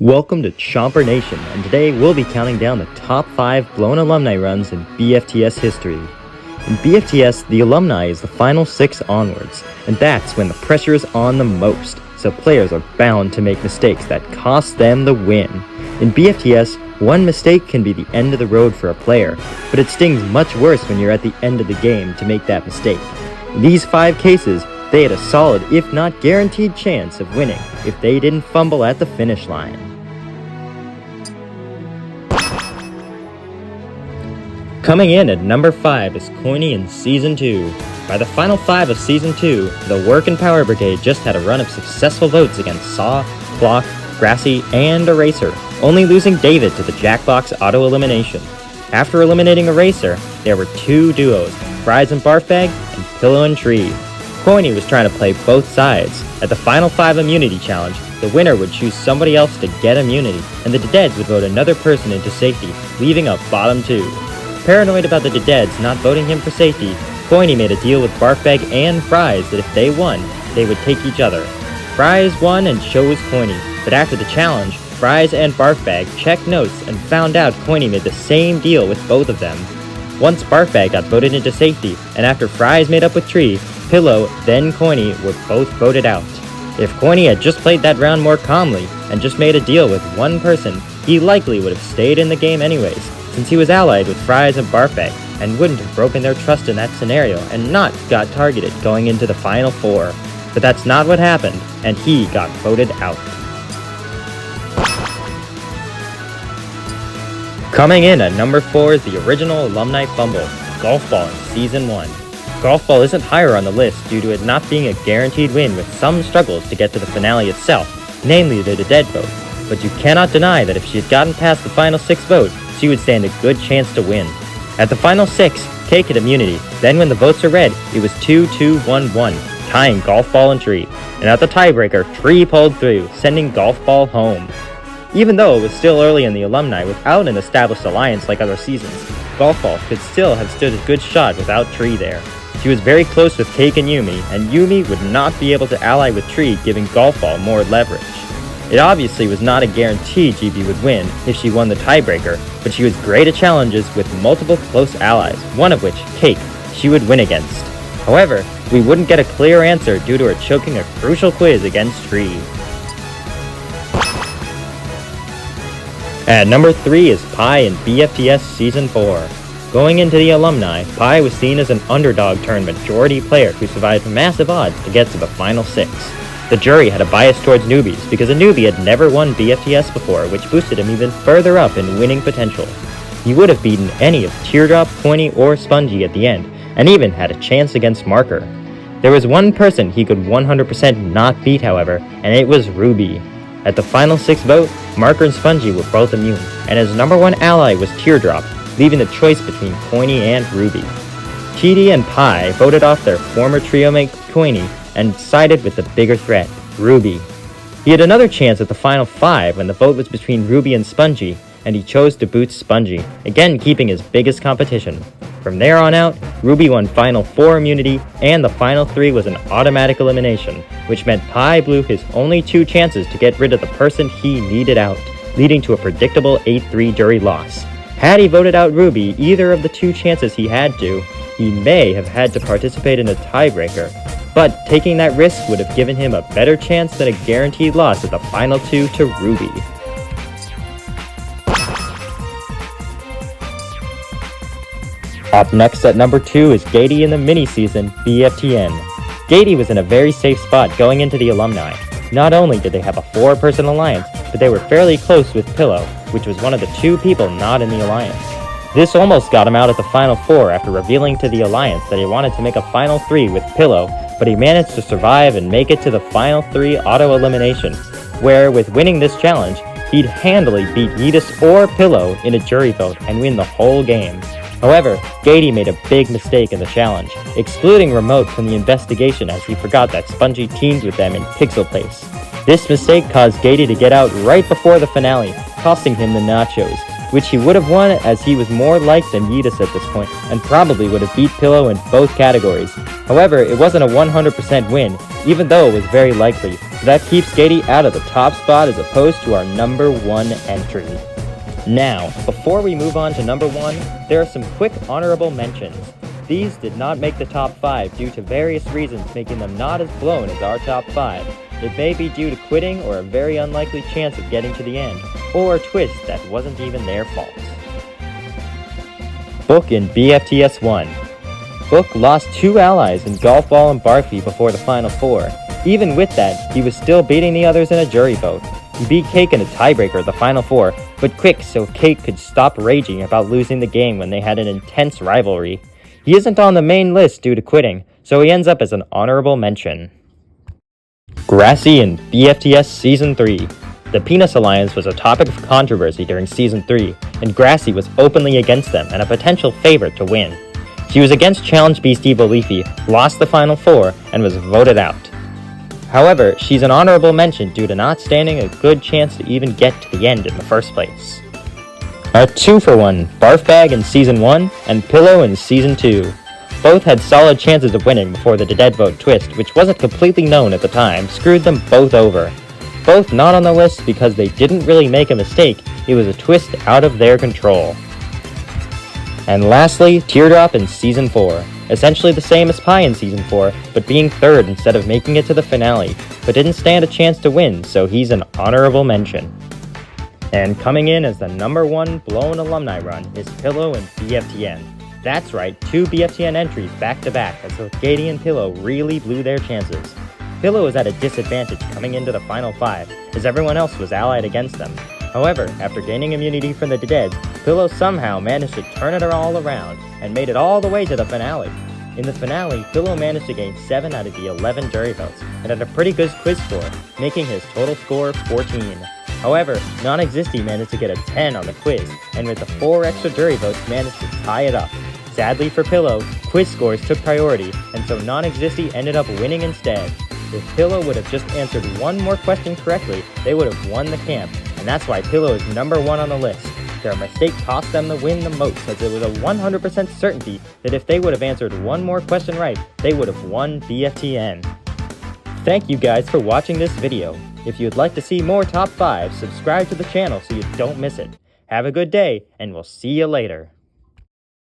Welcome to Chomper Nation, and today we'll be counting down the top 5 blown alumni runs in BFTS history. In BFTS, the alumni is the final 6 onwards, and that's when the pressure is on the most, so players are bound to make mistakes that cost them the win. In BFTS, one mistake can be the end of the road for a player, but it stings much worse when you're at the end of the game to make that mistake. In these 5 cases, they had a solid, if not guaranteed, chance of winning if they didn't fumble at the finish line. Coming in at number 5 is Coiny in Season 2. By the final 5 of Season 2, the Work and Power Brigade just had a run of successful votes against Saw, Clock, Grassy, and Eraser, only losing David to the Jackbox auto-elimination. After eliminating Eraser, there were 2 duos, Fries and Barfbag, and Pillow and Tree. Coiny was trying to play both sides. At the final 5 immunity challenge, the winner would choose somebody else to get immunity, and the Deads would vote another person into safety, leaving a bottom 2. Paranoid about the Deads not voting him for safety, Coiny made a deal with Barfbag and Fries that if they won, they would take each other. Fries won and chose Coiny, but after the challenge, Fries and Barfbag checked notes and found out Coiny made the same deal with both of them. Once Barfbag got voted into safety, and after Fries made up with Tree, Pillow, then Coiny were both voted out. If Coiny had just played that round more calmly and just made a deal with one person, he likely would have stayed in the game anyways, since he was allied with Fries and Barfbag and wouldn't have broken their trust in that scenario and not got targeted going into the final 4. But that's not what happened, and he got voted out. Coming in at number 4 is the original alumni fumble, Golf Ball in Season 1. Golf Ball isn't higher on the list due to it not being a guaranteed win with some struggles to get to the finale itself, namely the Dead vote. But you cannot deny that if she had gotten past the final 6 votes, she would stand a good chance to win. At the final 6, Cake had immunity, then when the votes are read, it was 2-2-1-1, tying Golf Ball and Tree. And at the tiebreaker, Tree pulled through, sending Golf Ball home. Even though it was still early in the alumni without an established alliance like other seasons, Golf Ball could still have stood a good shot without Tree there. She was very close with Cake and Yumi, and Yumi would not be able to ally with Tree, giving Golf Ball more leverage. It obviously was not a guarantee GB would win if she won the tiebreaker, but she was great at challenges with multiple close allies, one of which, Cake, she would win against. However, we wouldn't get a clear answer due to her choking a crucial quiz against Tree. At number 3 is Pi in BFTS Season 4. Going into the alumni, Pi was seen as an underdog-turned-majority player who survived massive odds to get to the final 6. The jury had a bias towards newbies because a newbie had never won BFTS before, which boosted him even further up in winning potential. He would have beaten any of Teardrop, Coiny, or Spongy at the end, and even had a chance against Marker. There was one person he could 100% not beat, however, and it was Ruby. At the final 6 vote, Marker and Spongy were both immune, and his number 1 ally was Teardrop, leaving the choice between Coiny and Ruby. TD and Pi voted off their former trio mate Coiny and sided with the bigger threat, Ruby. He had another chance at the final 5 when the vote was between Ruby and Spongy, and he chose to boot Spongy, again keeping his biggest competition. From there on out, Ruby won final 4 immunity, and the final 3 was an automatic elimination, which meant Pi blew his only 2 chances to get rid of the person he needed out, leading to a predictable 8-3 jury loss. Had he voted out Ruby either of the 2 chances he had to, he may have had to participate in a tiebreaker, but taking that risk would have given him a better chance than a guaranteed loss at the final 2 to Ruby. Up next at number 2 is Gaia in the mini-season, BFTN. Gaia was in a very safe spot going into the alumni. Not only did they have a 4-person alliance, but they were fairly close with Pillow, which was one of the 2 people not in the alliance. This almost got him out at the final 4 after revealing to the alliance that he wanted to make a final 3 with Pillow, but he managed to survive and make it to the final 3 auto-elimination, where with winning this challenge, he'd handily beat Yeetus or Pillow in a jury vote and win the whole game. However, Gaia made a big mistake in the challenge, excluding Remote from the investigation as he forgot that Spongy teamed with them in Pixel Place. This mistake caused Gaia to get out right before the finale, costing him the nachos. which he would have won as he was more liked than Yeetus at this point, and probably would have beat Pillow in both categories. However, it wasn't a 100% win, even though it was very likely, so that keeps Gaty out of the top spot as opposed to our number 1 entry. Now, before we move on to number 1, there are some quick honorable mentions. These did not make the top 5 due to various reasons making them not as blown as our top 5. It may be due to quitting or a very unlikely chance of getting to the end, or a twist that wasn't even their fault. Book in BFTS 1. Book lost 2 allies in Golf Ball and Barfy before the final 4. Even with that, he was still beating the others in a jury vote. He beat Cake in a tiebreaker at the final 4, but quick so Cake could stop raging about losing the game when they had an intense rivalry. He isn't on the main list due to quitting, so he ends up as an honorable mention. Grassy in BFTS Season 3. The Penis Alliance was a topic of controversy during Season 3, and Grassy was openly against them and a potential favorite to win. She was against Challenge Beast Evil Leafy, lost the final 4, and was voted out. However, she's an honorable mention due to not standing a good chance to even get to the end in the first place. A 2-for-1, Barfbag in Season 1 and Pillow in Season 2. Both had solid chances of winning before the dead vote twist, which wasn't completely known at the time, screwed them both over. Both not on the list because they didn't really make a mistake, it was a twist out of their control. And lastly, Teardrop in Season 4. Essentially the same as Pie in Season 4, but being third instead of making it to the finale, but didn't stand a chance to win, so he's an honorable mention. And coming in as the number 1 blown alumni run is Pillow and BFTN. That's right, 2 BFTN entries back-to-back as both Gaty and Pillow really blew their chances. Pillow was at a disadvantage coming into the final 5, as everyone else was allied against them. However, after gaining immunity from the Deads, Pillow somehow managed to turn it all around and made it all the way to the finale. In the finale, Pillow managed to gain 7 out of the 11 jury votes and had a pretty good quiz score, making his total score 14. However, Non-Existy managed to get a 10 on the quiz, and with the 4 extra jury votes managed to tie it up. Sadly for Pillow, quiz scores took priority, and so Non-Existy ended up winning instead. If Pillow would have just answered one more question correctly, they would have won the camp, and that's why Pillow is number 1 on the list. Their mistake cost them the win the most, as it was a 100% certainty that if they would have answered one more question right, they would have won BFTN. Thank you guys for watching this video. If you'd like to see more top 5, subscribe to the channel so you don't miss it. Have a good day, and we'll see you later.